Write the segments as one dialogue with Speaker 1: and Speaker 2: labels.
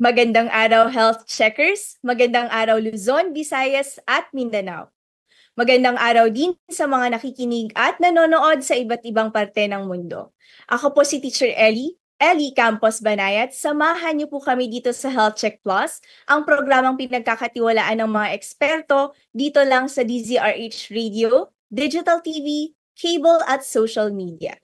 Speaker 1: Magandang araw health checkers, magandang araw Luzon, Visayas at Mindanao. Magandang araw din sa mga nakikinig at nanonood sa iba't ibang parte ng mundo. Ako po si Teacher Ellie Campos Banayat. Samahan niyo po kami dito sa Health Check Plus, ang programang pinagkakatiwalaan ng mga eksperto dito lang sa DZRH Radio, Digital TV, cable at social media.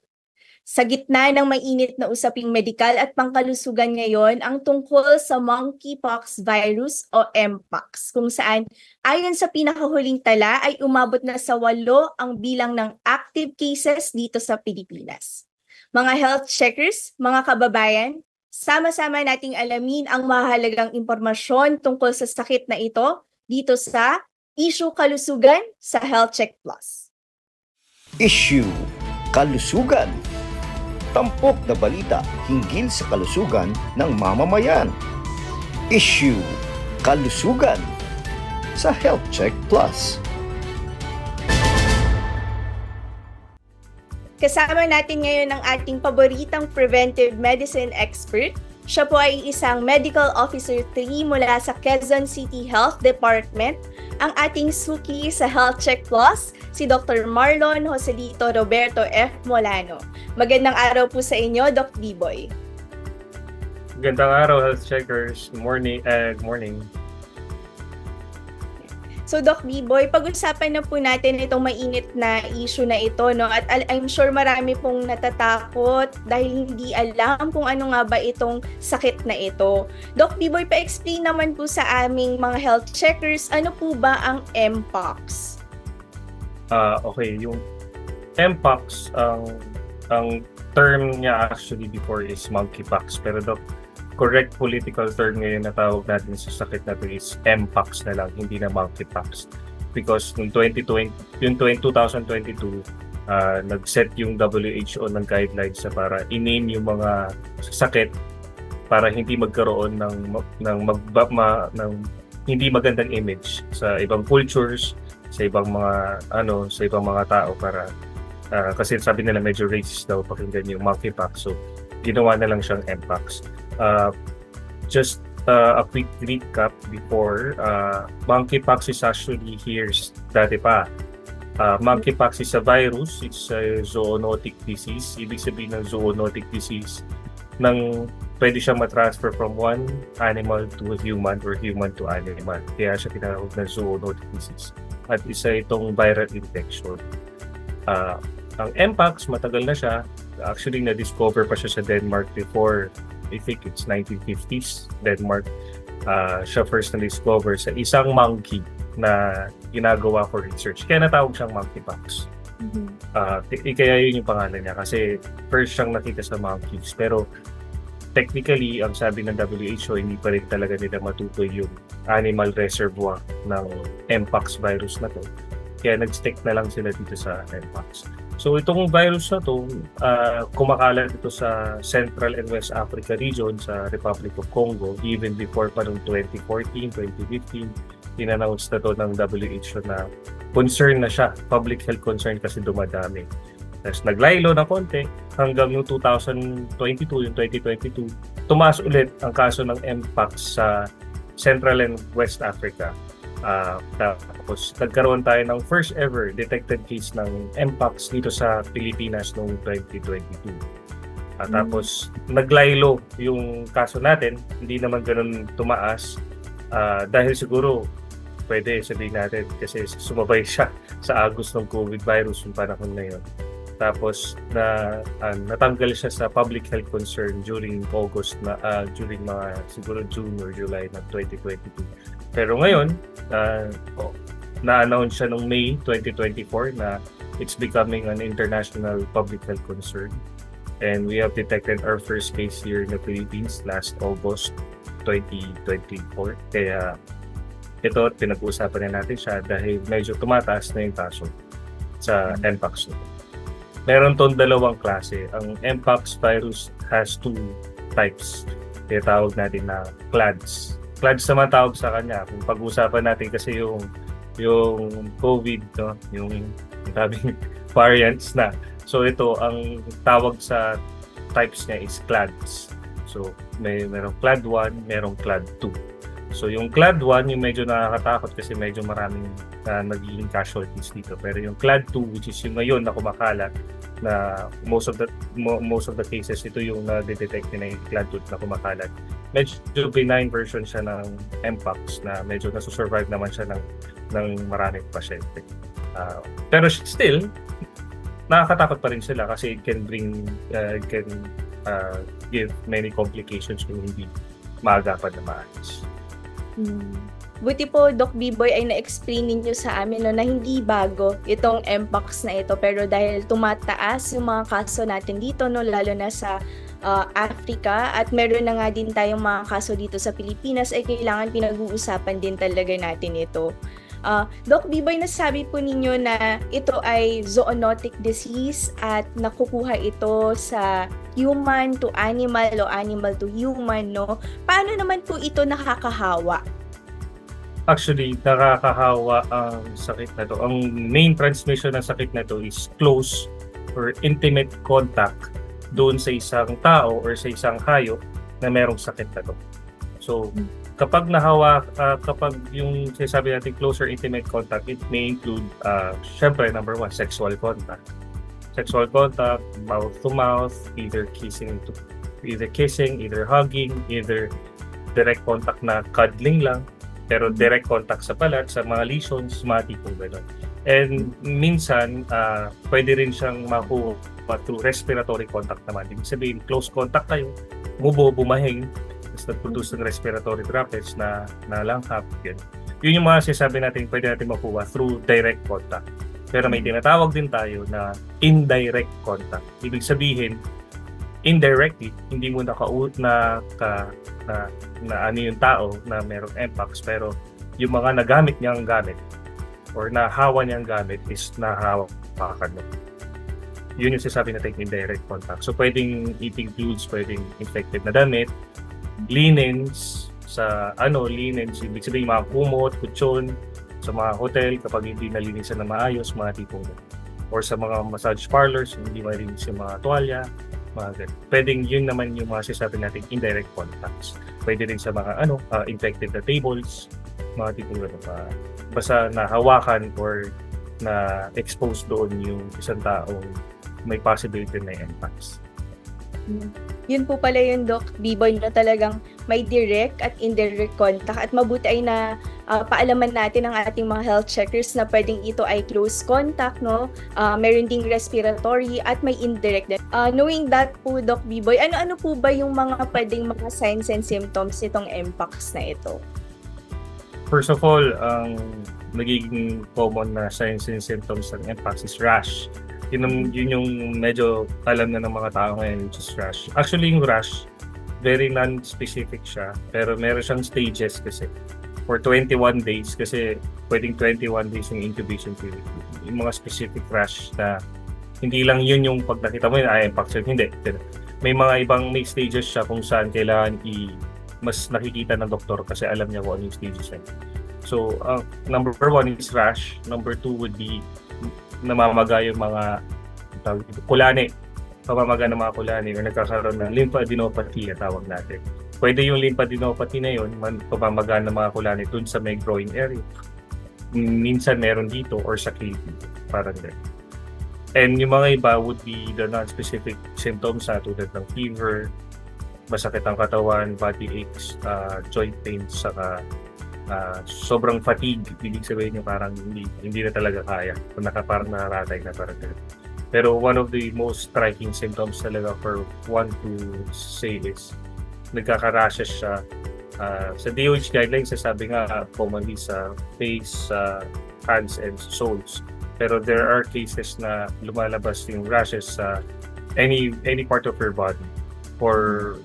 Speaker 1: Sa gitna ng mainit na usaping medikal at pangkalusugan ngayon ang tungkol sa monkeypox virus o Mpox, kung saan ayon sa pinakahuling tala ay umabot na sa 8 ang bilang ng active cases dito sa Pilipinas. Mga health checkers, mga kababayan, sama-sama nating alamin ang mahalagang impormasyon tungkol sa sakit na ito dito sa Issue Kalusugan sa Health Check Plus.
Speaker 2: Issue Kalusugan. Tampok na balita hinggil sa kalusugan ng mamamayan. Issue Kalusugan sa Health Check Plus.
Speaker 1: Kasama natin ngayon ang ating paboritang preventive medicine expert. Siya po ay isang Medical Officer 3 mula sa Quezon City Health Department. Ang ating suki sa Health Check Plus, si Dr. Marlon Joselito Roberto F. Molano. Magandang araw po sa inyo, Doc D-Boy.
Speaker 3: Magandang araw, health checkers. Good morning.
Speaker 1: So Doc D-Boy, pag-usapan na po natin itong mainit na issue na ito, no? At I'm sure marami pong natatakot dahil hindi alam kung ano nga ba itong sakit na ito. Doc D-Boy, pa-explain naman po sa aming mga health checkers, ano po ba ang Mpox?
Speaker 3: Okay, yung Mpox, ang term niya actually before is monkeypox. Pero the correct political term ngayon na tawag natin sa sakit na ito is Mpox na lang, hindi na monkeypox. Because noong 2022, nag-set yung WHO ng guidelines sa para i-name yung mga sakit para hindi magkaroon ng hindi magandang image sa ibang cultures, sa ibang mga tao para kasi sabi nila medyo racist daw pakinggan yung monkeypox, so ginawa na lang siyang Mpox. Just a quick recap before, monkeypox is actually dati pa. Monkeypox is a virus, it's a zoonotic disease. Ibig sabihin ng zoonotic disease, pwede siyang matransfer from one animal to a human or human to animal. Kaya siya tinatawag na zoonotic disease. At isa itong viral infection. Ang Mpox, matagal na siya. Actually, na-discover pa siya sa Denmark before, I think it's 1950s, Denmark. Siya first na-discover sa isang monkey na ginagawa for research. Kaya natawag siyang monkeypox. Kaya yun yung pangalan niya kasi first siyang nakita sa monkeys. Pero technically, ang sabi ng WHO, hindi pa rin talaga nila matukoy yung animal reservoir ng Mpox virus na to. Kaya nag-stick na lang sila dito sa Mpox. So itong virus na to, kumakalat ito sa Central and West Africa region sa Republic of Congo. Even before pa noong 2014, 2015, in-announce na to ng WHO na concern na siya, public health concern kasi dumadami. Tapos naglaylo na konti hanggang yung 2022, yung 2022, tumaas ulit ang kaso ng Mpox sa Central and West Africa. Tapos nagkaroon tayo ng first ever detected case ng Mpox dito sa Pilipinas noong 2022. Tapos naglaylo yung kaso natin, hindi naman ganun tumaas dahil siguro pwede sabihin natin kasi sumabay siya sa agos ng COVID virus yung panahon na yun. Tapos natanggal siya sa public health concern during August during mga siguro June or July ng 2022. Pero ngayon, na-announce siya noong May 2024 na it's becoming an international public health concern. And we have detected our first case here in the Philippines last August 2024. Kaya ito, pinag-uusapan na natin siya dahil medyo tumataas na yung kaso sa Mpox. Meron tong dalawang klase. Ang Mpox virus has two types. Kaya tawag natin na clades. Clades naman tawag sa kanya. Kung pag-uusapan natin kasi yung COVID, no? yung sabing variants na. So ito, ang tawag sa types niya is clades. So, merong clad 1, merong clad 2. So, yung clad 1, yung medyo nakakatakot kasi medyo maraming nagiging casualties dito. Pero yung clad 2, which is yung ngayon na kumakalat, na most of the cases, ito yung na-detect na yung clad 2 na kumakalat. Medyo benign version siya ng Mpox na medyo nasusurvive naman siya ng maraming pasyente. Pero still, nakakatakot pa rin sila kasi it can give many complications kung hindi maagapan na maayos.
Speaker 1: Buti po, Doc Biboy, ay na-explain ninyo sa amin no, na hindi bago itong Mpox na ito. Pero dahil tumataas yung mga kaso natin dito, no, lalo na sa Africa, at meron na nga din tayong mga kaso dito sa Pilipinas, ay kailangan pinag-uusapan din talaga natin ito. Doc Biboy, nasabi po ninyo na ito ay zoonotic disease at nakukuha ito sa human to animal o animal to human, no? Paano naman po ito nakakahawa?
Speaker 3: Actually, nakakahawa ang sakit na to. Ang main transmission ng sakit na to is close or intimate contact doon sa isang tao or sa isang hayop na merong sakit na to. So, kapag kapag yung sinasabi natin close or intimate contact, it may include, syempre, number 1, sexual contact. Sexual contact, mouth to mouth, either kissing, either hugging, either direct contact na cuddling lang, pero direct contact sa balat, sa mga lesions, mga tipong gano'n. And minsan, pwede rin siyang makuha through respiratory contact naman. Ibig sabihin, close contact kayo, bumahing, tapos nag-produce ng respiratory droplets na langhap. Yun yung mga sinasabi natin, pwede natin makuha through direct contact. Pero may tinatawag din tayo na indirect contact. Ibig sabihin, indirectly, hindi mo na ano yung tao na merong Mpox, pero yung mga nagamit niyang gamit or nahawa niyang gamit is nahawakan mo. Yun yung sinasabi natin indirect contact. So pwedeng it includes pwedeng infected na damit, linens, linens, ibig sabihin mga kumot, kutsyon, sa mga hotel kapag hindi nalinisan na maayos, mga tipong or sa mga massage parlors, hindi malinis yung mga tuwalya, mga ganun. Pwedeng yun naman yung mga sinasabi natin indirect contacts. Pwede rin sa mga infected na tables, mga tipong ganun. Basta nahawakan or na expose doon yung isang taong may possibility na Mpox.
Speaker 1: Yun po pala yung Doc Biboy na talagang may direct at indirect contact, at mabuti ay na paalaman natin ang ating mga health checkers na pwedeng ito ay close contact, no? Meron ding respiratory at may indirect din. Knowing that po, Doc Biboy, ano po ba yung mga pwedeng mga signs and symptoms nitong Mpox na ito?
Speaker 3: First of all, ang nagiging common na signs and symptoms ng Mpox is rash. Yun yung medyo alam na ng mga tao ngayon, which is rash. Actually, yung rash, very non-specific siya, pero meron siyang stages kasi. For 21 days, kasi pwedeng 21 days yung incubation period. Yung mga specific rash na hindi lang yun yung pag nakita mo yun, Mpox yun, hindi. May mga ibang may stages siya kung saan kailangan mas nakikita ng doktor kasi alam niya kung ano yung stages niya. So, number 1 is rash. Number 2 would be namamaga yung mga kulani, pamamaga ng mga kulani o nagkakaroon ng lymphadenopathy na tawag natin. Pwede yung lymphadenopathy na yun, pamamaga ng mga kulani dun sa may growing area. Minsan meron dito or sa kilid, parang din. And yung mga iba would be the non-specific symptoms tulad ng fever, masakit ang katawan, body aches, joint pains, saka sobrang fatigue. Ibig sabihin niya parang hindi na talaga kaya. Parang nararatay na parang ganun. Pero one of the most striking symptoms talaga for one to say is nagkaka-rashes siya. Sa DOH guidelines, sabi nga commonly sa face, hands, and soles. Pero there are cases na lumalabas yung rashes sa any part of your body for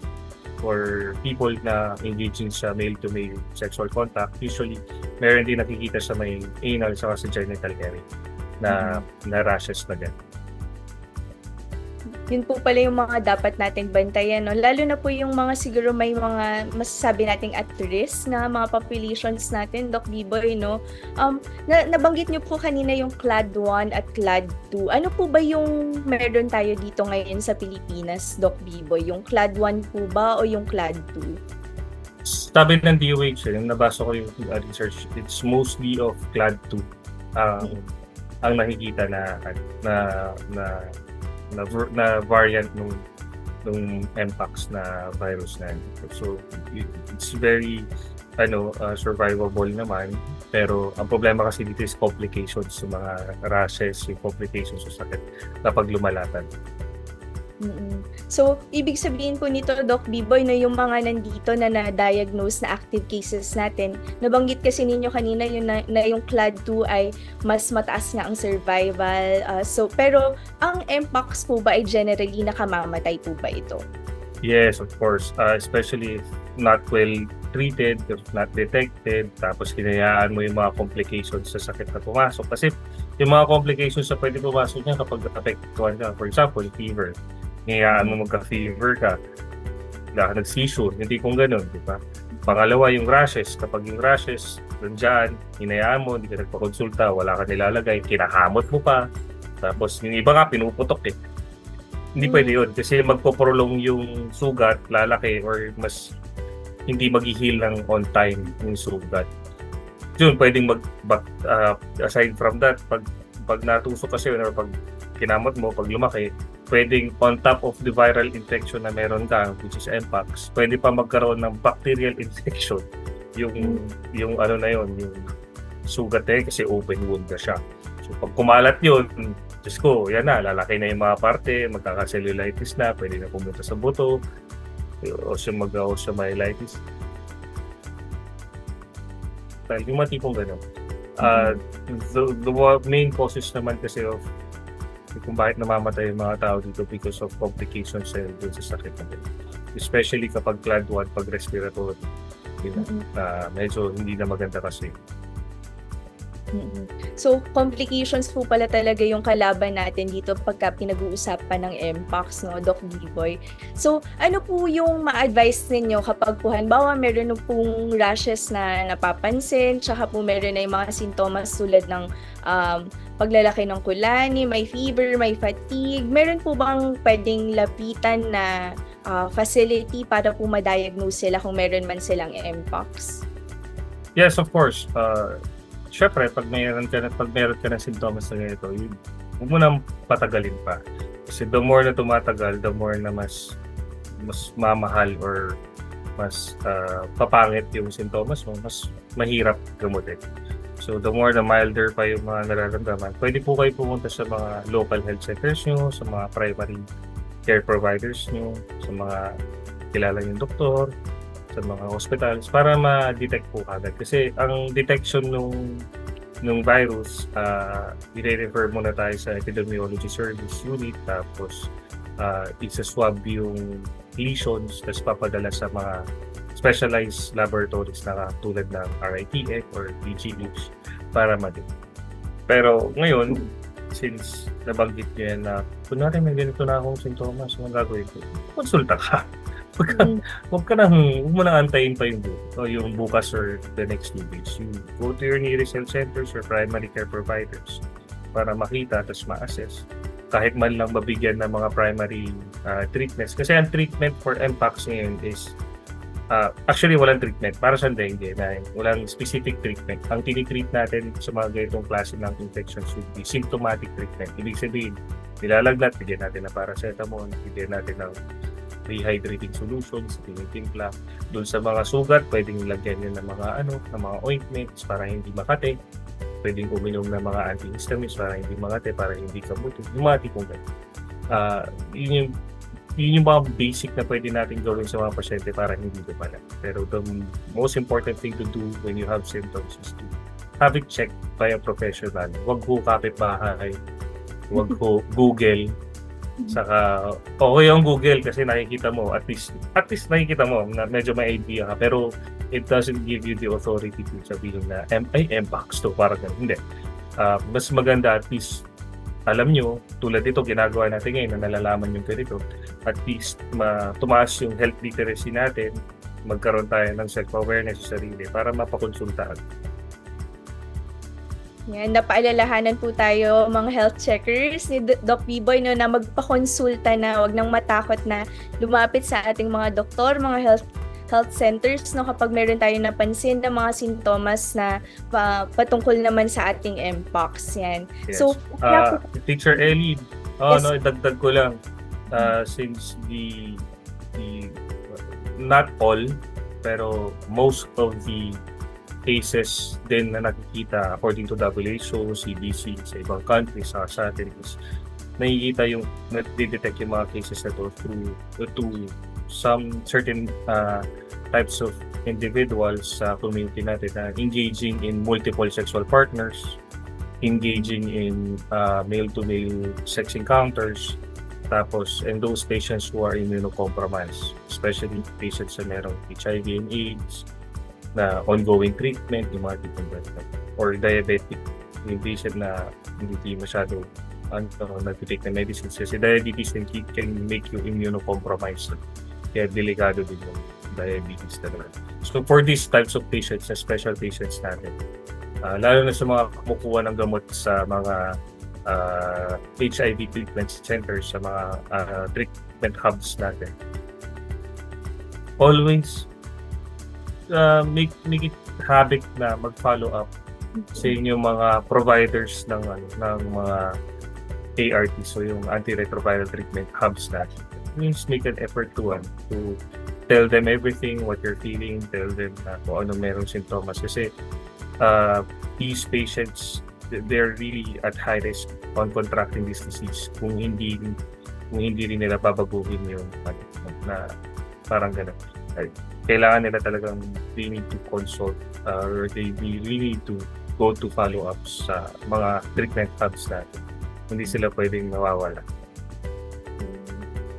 Speaker 3: people na engaging sa male-to-male sexual contact. Usually, meron din nakikita sa may anal sa genital area na rashes na din.
Speaker 1: yun po pala yung mga dapat nating bantayan, no? Lalo na po yung mga siguro may mga masasabi nating at risk na mga populations natin, Doc Biboy, no? Nabanggit niyo po kanina yung Clade 1 at Clade 2. Ano po ba yung meron tayo dito ngayon sa Pilipinas, Doc Biboy? Yung Clade 1 po ba o yung Clade 2?
Speaker 3: Sabi ng DOH, yung nabasa ko yung research, it's mostly of Clade 2 ang nakikita na variant nung Mpox na virus na yun. So it's very survivable naman, pero ang problema kasi dito is complications sa mga rashes, yung complications sa sakit kapag lumalatan.
Speaker 1: So, ibig sabihin po nito, Doc Biboy, na yung mga nandito na na-diagnose na active cases natin, nabanggit kasi ninyo kanina yun na yung Clade 2 ay mas mataas nga ang survival. Pero ang Mpox po ba ay generally nakamamatay po ba ito?
Speaker 3: Yes, of course. Especially if not well treated, if not detected, tapos hinayaan mo yung mga complications sa sakit na pumasok. Kasi yung mga complications na pwede pumasok niya kapag affectuhan ka. For example, fever. Hinayaan mo magka-fever ka. Nag-seizure. Hindi kung ganun, di ba? Pangalawa, yung rashes. Kapag yung rashes, nandiyan, hinayaan mo, hindi ka nagpakonsulta, wala ka nilalagay, kinakamot mo pa. Tapos yung iba nga, pinuputok eh. Hindi pwede yun kasi magpo-prolong yung sugat, lalaki, or mas hindi mag-heal ng on time yung sugat. Yun, pwedeng aside from that, pag natusok kasi yun or pag kinamot mo, pag lumaki, pwedeng on top of the viral infection na meron ka, which is Mpox, pwede pa magkaroon ng bacterial infection yung ano na yun, yung sugat kasi open wound na siya. So pag kumalat yun, Diyos ko, yan na, lalaki na yung mga parte, magkaka-cellulitis na, pwede na pumunta sa buto, o siya mag-myelitis. Yung mga tipong gano'n. The main causes naman kasi of kung bakit namamatay yung mga tao dito because of complications dun sa sakit natin. Especially kapag Clade 1, pag respiratory. Medyo hindi na maganda kasi.
Speaker 1: So, complications po pala talaga yung kalaban natin dito pagka pinag-uusapan ng Mpox, no, Doc Biboy. So, ano po yung ma-advise ninyo kapag po, halimbawa, meron pong rashes na napapansin, tsaka po meron na yung mga sintomas tulad ng paglalaki ng kulani, may fever, may fatigue. Meron po bang pwedeng lapitan na facility para po ma-diagnose sila kung meron man silang Mpox?
Speaker 3: Yes, of course. Siyempre, pag meron ka ng sintomas na ganito, huwag mo nang patagalin pa. Kasi the more na tumatagal, the more na mas mamahal or mas papangit yung sintomas mo, mas mahirap gamutin. So the more na milder pa yung mga nararamdaman, pwede po kayo pumunta sa mga local health centers nyo, sa mga primary care providers nyo, sa mga kilala yung doktor, sa mga hospitals para ma-detect po agad. Kasi ang detection nung virus, i-refer muna tayo sa Epidemiology Service Unit, tapos isa-swab yung lesions, tapos papadala sa mga specialized laboratories na tulad ng RITF or PGH para ma-detect. Pero ngayon, since nabanggit nyo yan na kunwari may ganito na akong sintomas, ang gagawin ko, konsulta ka. Huwag mo na antayin pa yung bukas or the next 2 days. You go to your nearest health centers or primary care providers para makita at ma-assess. Kahit man lang mabigyan ng mga primary treatments. Kasi ang treatment for Mpox ngayon is actually walang treatment. Para sa dengue na walang specific treatment. Ang tinitreat natin sa mga ganitong klase ng infections would be symptomatic treatment. Ibig sabihin, nilalagnat, bigyan natin ng paracetamol, bigyan natin ng rehydrating solutions, tinitimpla. Doon sa mga sugat, pwedeng lagyan nyo ng mga ointments para hindi makate. Pwedeng uminom ng mga antihistamines para hindi makate, para hindi kabuto. Yung mga tipong ganyan. Yun yung mga basic na pwede natin gawin sa mga pasyente para hindi lumala. Pero the most important thing to do when you have symptoms is to have it checked by a professional. Huwag ho kapitbahay, huwag ho Google. Saka okay yung Google kasi nakikita mo at least nakikita mo na medyo may idea ka, pero it doesn't give you the authority to sabihin na Mpox to, parang ganun. Hindi. Mas maganda at least alam nyo, tulad ito, ginagawa natin ngayon na nalalaman yung ganito, at least tumaas yung health literacy natin, magkaroon tayo ng self-awareness sa sarili para mapakonsultahan.
Speaker 1: Yan, napaalalahanan po tayo mga health checkers ni Doc Biboy no, na magpakonsulta na, wag nang matakot na lumapit sa ating mga doktor, mga health centers no, kapag meron tayong napansin na mga sintomas na patungkol naman sa ating Mpox. Yan.
Speaker 3: Yes.
Speaker 1: So,
Speaker 3: Teacher Ellie,
Speaker 1: Yes.
Speaker 3: no, dagdag ko lang, since the not all, pero most of the cases din na nakikita according to WHO, CDC, sa ibang countries, sa atin is nakikita yung na-detect yung mga cases na to through some certain types of individuals sa community natin na engaging in multiple sexual partners, engaging in male-to-male sex encounters, tapos and those patients who are immunocompromised, especially patients na merong HIV and AIDS, na ongoing treatment, yung mga tipong ganyan. Or diabetic, yung patient na hindi masyado nag-take na medicines. Kasi diabetes can make you immunocompromised. Kaya delikado din yung diabetes talaga. So for these types of patients, na special patients natin, lalo na sa mga kumukuha ng gamot sa mga HIV treatment centers, sa mga treatment hubs natin, always make it habit na mag-follow up sa inyong mga providers ng mga ART, so yung antiretroviral treatment hubs natin. Means make an effort to tell them everything, what you're feeling, tell them kung ano merong sintomas, kasi these patients, they're really at high risk on contracting this disease kung hindi rin nila babaguhin yung na parang gano'n. Kailangan nila talagang they need to consult or they really need to go to follow-ups sa mga treatment hubs natin. Hindi sila pwedeng mawawala.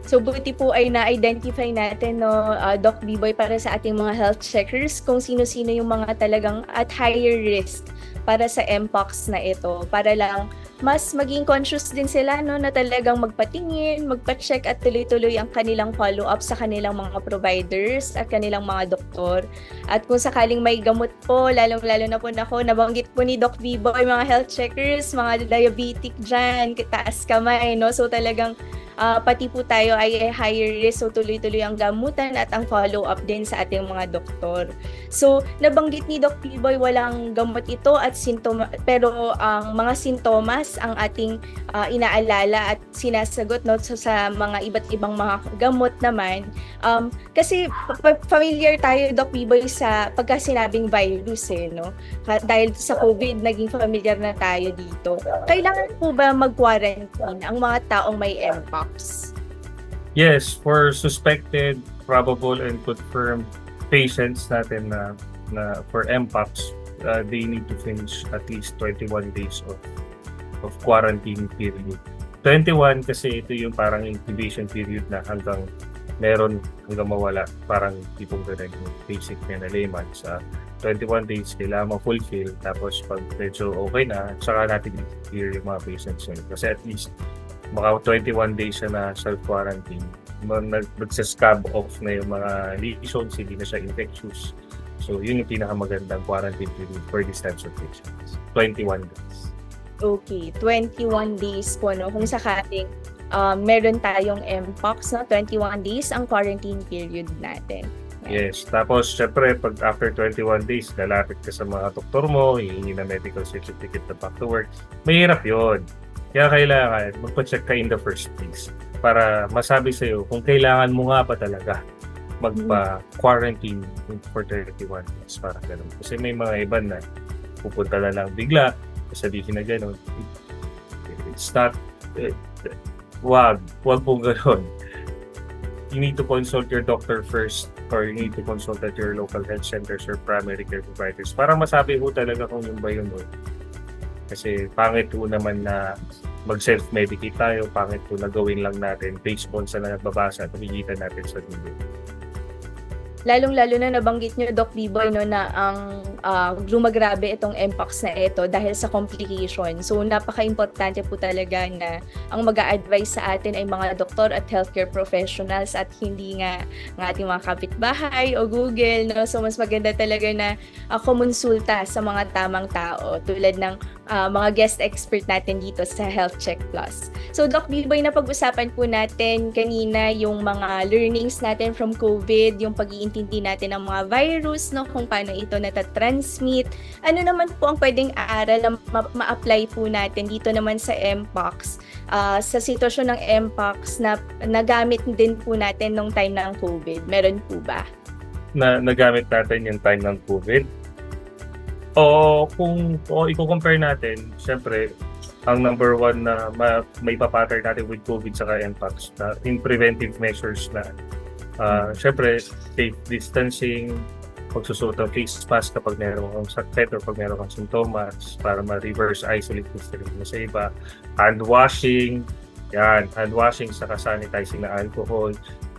Speaker 1: So buti po ay na-identify natin no, Doc Biboy, para sa ating mga health checkers kung sino-sino yung mga talagang at higher risk para sa Mpox na ito, para lang mas maging conscious din sila no, na talagang magpatingin, magpa-check at tuloy-tuloy ang kanilang follow-up sa kanilang mga providers at kanilang mga doktor. At kung sakaling may gamot po, lalong-lalo na po nabanggit po ni Doc Biboy, mga health checkers, mga diabetic dyan, taas kamay, no? So talagang pati po tayo ay higher risk, so tuloy-tuloy ang gamutan at ang follow-up din sa ating mga doktor. So nabanggit ni Doc Biboy, walang gamot ito at pero ang mga sintomas ang ating inaalala at sinasagot no, sa mga iba't ibang mga gamot naman. Kasi familiar tayo, Doc Biboy, sa pagka sinabing virus no? Dahil sa COVID, naging familiar na tayo dito. Kailangan po ba mag-quarantine ang mga taong may Mpox?
Speaker 3: Yes, for suspected, probable, and confirmed patients natin na for Mpox, they need to finish at least 21 days of quarantine period. 21 kasi ito yung parang incubation period na hanggang mawala, parang tipong ganun yung basic na layman. Sa 21 days, kailangan ma-fulfill, tapos pag medyo okay na, saka natin i-clear yung mga patients yun. Kasi at least maka 21 days siya na self-quarantine, nag-scab off na yung mga lesions, hindi na siya infectious. So yun yung pinakamagandang quarantine period for these types of patients. 21 days.
Speaker 1: Okay, 21 days po, no? Kung sakaling meron tayong Mpox, no? 21 days ang quarantine period natin.
Speaker 3: Yes, tapos syempre pag after 21 days, lalapit ka sa mga doktor mo, hihingi na medical certificate na back to work. Mahirap yun. Kaya kailangan magpa-check ka in the first place para masabi sa'yo kung kailangan mo nga ba talaga magpa-quarantine for 31 days, para ganun. Kasi may mga iba na pupunta na lang bigla, sabihin na gano'n. It's not, wag pong gano'n. You need to consult your doctor first, or you need to consult at your local health centers or primary care providers para masabi ho talaga kung yung ba yun. Kasi pangit po naman na mag-self-medicate tayo, pangit po na gawin lang natin based on sa nagbabasa at nakikita natin sa video.
Speaker 1: Lalong-lalo na nabanggit niyo, Doc Biboy, no, na ang lumagrabe itong mpox na ito dahil sa complication. So, napaka-importante po talaga na ang mag-a-advise sa atin ay mga doktor at healthcare professionals at hindi nga ng ating mga kapitbahay o Google. No? So, mas maganda talaga na kumonsulta sa mga tamang tao tulad ng mga guest expert natin dito sa Health Check Plus. So, Doc Biboy, napag-usapan po natin kanina yung mga learnings natin from COVID, yung pag-iintindi natin ng mga virus, no, kung paano ito natatransmit. Ano naman po ang pwedeng aaral na ma-apply po natin dito naman sa mpox, sa sitwasyon ng mpox na nagamit din po natin nung time ng COVID? Meron po ba?
Speaker 3: Na nagamit natin yung time ng COVID. O kung i-compare natin, syempre, ang number one na may papattern natin with COVID saka mpox in preventive measures na syempre, safe distancing, pagsusuot ng face mask kapag meron kang sakit or pag meron kang sintomas para ma-reverse isolate mo sa iba. Hand washing, saka sanitizing na alcohol.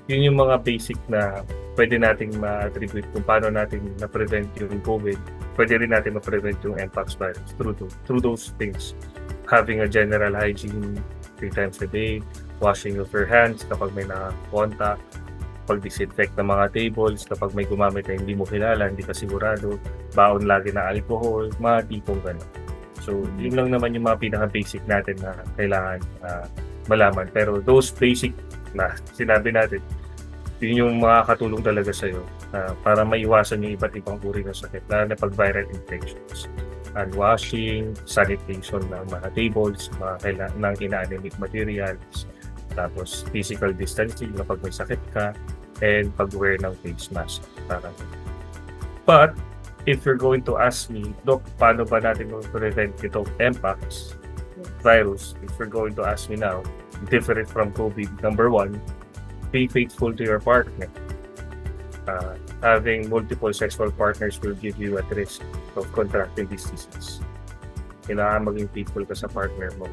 Speaker 3: Yun yung mga basic na pwede nating ma-attribute kung paano natin na-prevent yung COVID. Pwede rin natin ma-prevent yung mpox virus through those things. Having a general hygiene 3 times a day, washing of your hands kapag may nakakontak, pag-disinfect ng mga tables kapag may gumamit na hindi mo kilala, hindi ka sigurado, baon lagi na alcohol, mga tipong gano'n. So, yun lang naman yung mga pinaka-basic natin na kailangan malaman. Pero those basic na sinabi natin, yun yung makakatulong talaga sa'yo para maiwasan yung iba't ibang uri ng sakit, lalo na pag viral infections. Hand washing, sanitation ng mga tables, ng ina-anemic materials, tapos physical distancing kapag may sakit ka, and pag-wear ng face mask. But, if you're going to ask me, Doc, paano ba natin prevent itong mpox virus? If you're going to ask me now, different from COVID, number one, be faithful to your partner. Having multiple sexual partners will give you at risk of contracting this disease. Kailangan maging faithful ka sa partner mo.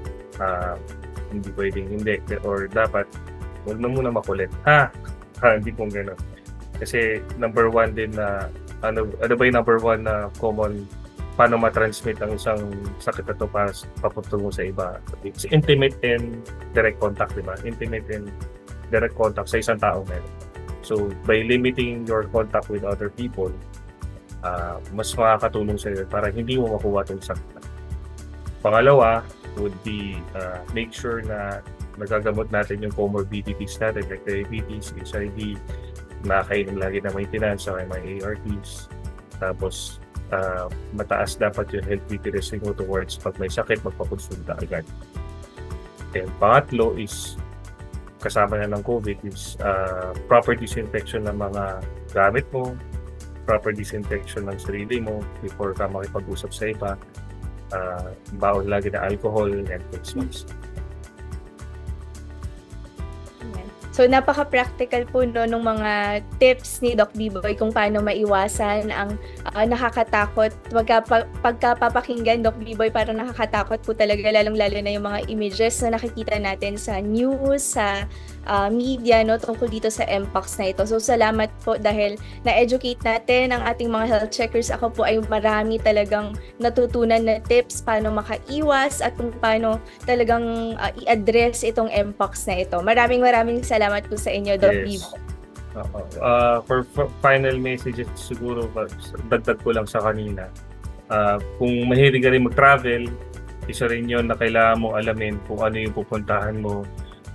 Speaker 3: Hindi pwedeng hindi. Or dapat, huwag na muna makulit. Hindi pong gano'n. Kasi number one din na, ano ba yung number one na common paano ma-transmit ang isang sakit na ito papunta mo sa iba? It's intimate and direct contact, di ba? Intimate and direct contact sa isang tao meron. So, by limiting your contact with other people, mas makakatulong sa iyo para hindi mo makuha itong sakit. Pangalawa would be make sure na nagagamot natin yung comorbidities natin like diabetes, HIV, nakakainom lagi na maintenance sa may ARTs. Tapos, mataas dapat yung health literacy mo towards pag may sakit, magpakonsulta agad. And pangatlo is kasama na ng COVID is proper disinfection ng mga gamit mo, proper disinfection ng sarili mo before ka makipag-usap sa iba, baon lagi na alcohol and face mask.
Speaker 1: So, napaka-practical po no, nung mga tips ni Doc Biboy kung paano maiwasan ang nakakatakot. Pagkapapakinggan, Doc Biboy, parang nakakatakot po talaga, lalong-lalo na yung mga images na nakikita natin sa news, sa media, no, tungkol dito sa mpox na ito. So, salamat po dahil na-educate natin ang ating mga health checkers. Ako po ay marami talagang natutunan na tips paano makaiwas at kung paano talagang i-address itong mpox na ito. Maraming salamat po sa inyo, Doc Biboy.
Speaker 3: For final messages siguro, dagdag ko lang sa kanina. Kung mahilig ka rin mag-travel, isa rin yun na kailangan mong alamin kung ano yung pupuntahan mo,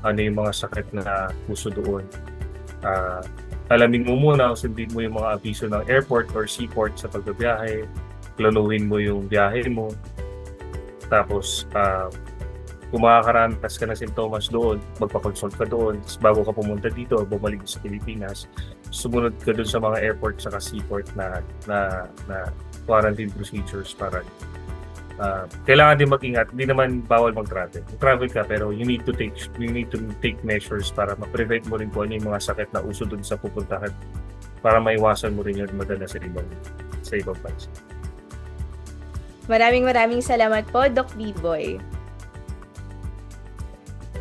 Speaker 3: ano yung mga sakit na puso doon. Alamin mo muna, sundin mo yung mga abiso ng airport or seaport sa pagbabiyahe, planuhin mo yung biyahe mo, tapos kung makakaranas ka ng sintomas doon, magpa-consult ka doon, tapos bago ka pumunta dito, bumalik sa Pilipinas, sumunod ka doon sa mga airport sa seaport na quarantine procedures para kailangan din mag-ingat. Hindi naman bawal mag-travel. Travel ka pero you need to take measures para ma-prevent mo rin kung ano yung mga sakit na uso doon sa pupuntahan para maiwasan mo rin yung madala sa ibang bansa.
Speaker 1: Maraming salamat po, Doc Biboy.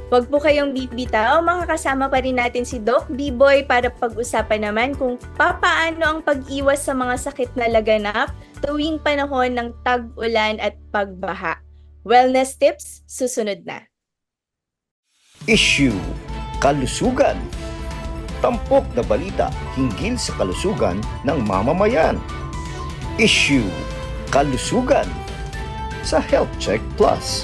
Speaker 1: Huwag po kayong bibitaw, makakasama pa rin natin si Doc B-Boy para pag-usapan naman kung papaano ang pag-iwas sa mga sakit na laganap tuwing panahon ng tag-ulan at pagbaha. Wellness tips, susunod na.
Speaker 2: Issue Kalusugan. Tampok na balita hinggil sa kalusugan ng mamamayan. Issue Kalusugan sa Health Check Plus.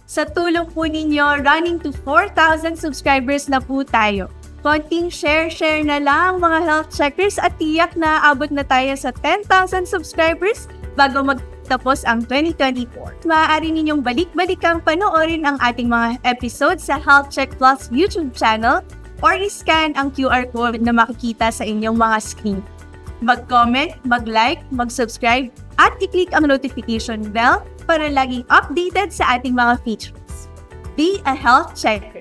Speaker 1: Sa tulong po ninyo, running to 4,000 subscribers na po tayo. Konting share na lang mga health checkers at tiyak na abot na tayo sa 10,000 subscribers bago magtapos ang 2024. Maaari ninyong balik-balikang panoorin ang ating mga episodes sa Health Check Plus YouTube channel or i-scan ang QR code na makikita sa inyong mga screen. Mag-comment, mag-like, mag-subscribe at i-click ang notification bell para laging updated sa ating mga features. Be a health checker.